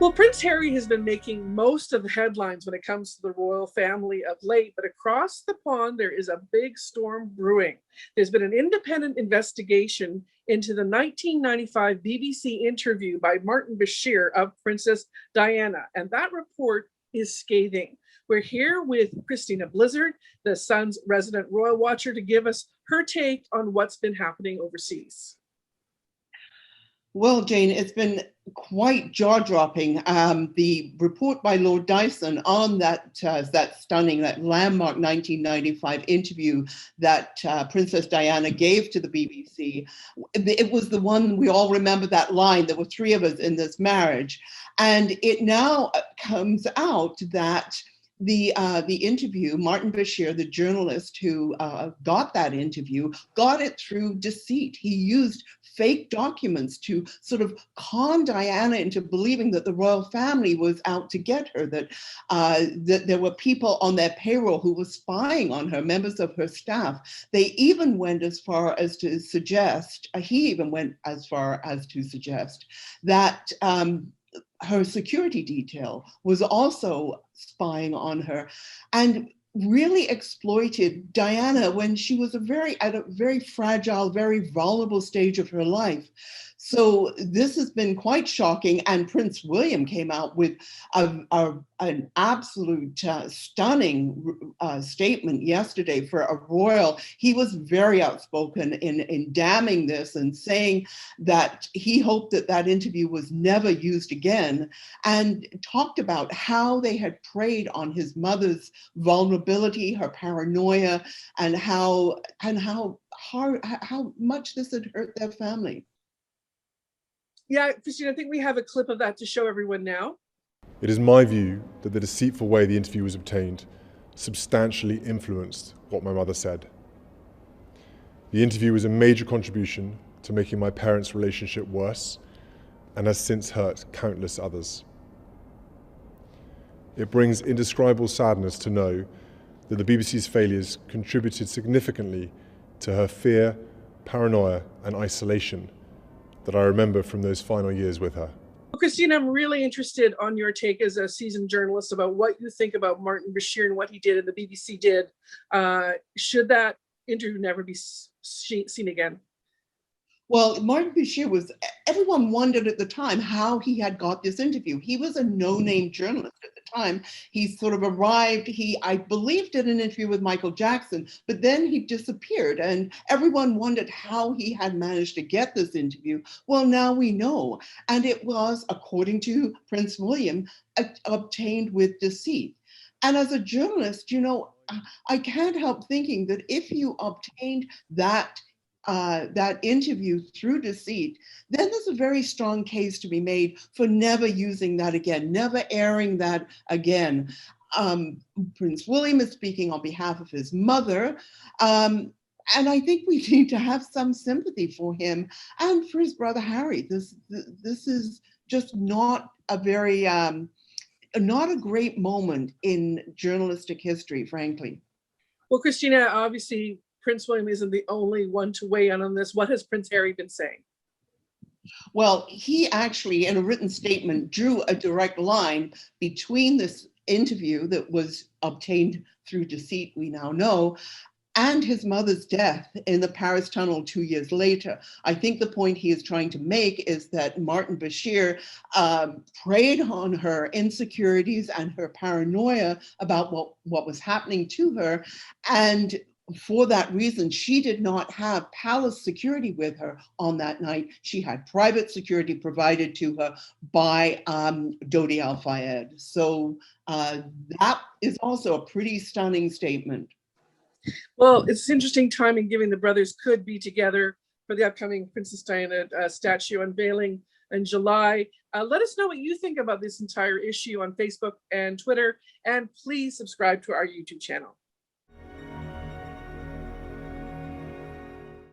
Well, Prince Harry has been making most of the headlines when it comes to the royal family of late, but across the pond, there is a big storm brewing. There's been an independent investigation into the 1995 BBC interview by Martin Bashir of Princess Diana, and that report is scathing. We're here with Christina Blizzard, the Sun's resident royal watcher, to give us her take on what's been happening overseas. Well, Jane, it's been quite jaw-dropping. The report by Lord Dyson on that stunning, that landmark 1995 interview that Princess Diana gave to the BBC, it was the one we all remember that line, there were three of us in this marriage. And it now comes out that the interview, Martin Bashir, the journalist who got that interview, got it through deceit. He used fake documents to sort of con Diana into believing that the royal family was out to get her, that there were people on their payroll who were spying on her, members of her staff. They even went as far as to suggest, he even went as far as to suggest that her security detail was also spying on her, and really exploited Diana when she was at a very fragile, very vulnerable stage of her life. So this has been quite shocking, and Prince William came out with an absolute stunning statement yesterday for a royal. He was very outspoken in damning this and saying that he hoped that that interview was never used again, and talked about how they had preyed on his mother's vulnerability, her paranoia, and how much this had hurt their family. Yeah, Christine, I think we have a clip of that to show everyone now. It is my view that the deceitful way the interview was obtained substantially influenced what my mother said. The interview was a major contribution to making my parents' relationship worse and has since hurt countless others. It brings indescribable sadness to know that the BBC's failures contributed significantly to her fear, paranoia, and isolation that I remember from those final years with her. Well, Christine, I'm really interested on your take as a seasoned journalist about what you think about Martin Bashir and what he did and the BBC did. Should that interview never be seen again? Well, Martin Bashir everyone wondered at the time how he had got this interview. He was a no-name journalist at the time. He sort of arrived, I believe, did an interview with Michael Jackson, but then he disappeared, and everyone wondered how he had managed to get this interview. Well, now we know. And it was, according to Prince William, obtained with deceit. And as a journalist, I can't help thinking that if you obtained that interview through deceit, then there's a very strong case to be made for never using that again, never airing that again. Prince William is speaking on behalf of his mother, and I think we need to have some sympathy for him and for his brother Harry. This is just not a very not a great moment in journalistic history, frankly. Well, Christina, obviously Prince William isn't the only one to weigh in on this. What has Prince Harry been saying? Well, he actually, in a written statement, drew a direct line between this interview that was obtained through deceit, we now know, and his mother's death in the Paris tunnel 2 years later. I think the point he is trying to make is that Martin Bashir preyed on her insecurities and her paranoia about what was happening to her, and for that reason, she did not have palace security with her on that night. She had private security provided to her by Dodi Al-Fayed. So that is also a pretty stunning statement. Well, it's interesting timing, given the brothers could be together for the upcoming Princess Diana statue unveiling in July. Let us know what you think about this entire issue on Facebook and Twitter, and please subscribe to our YouTube channel.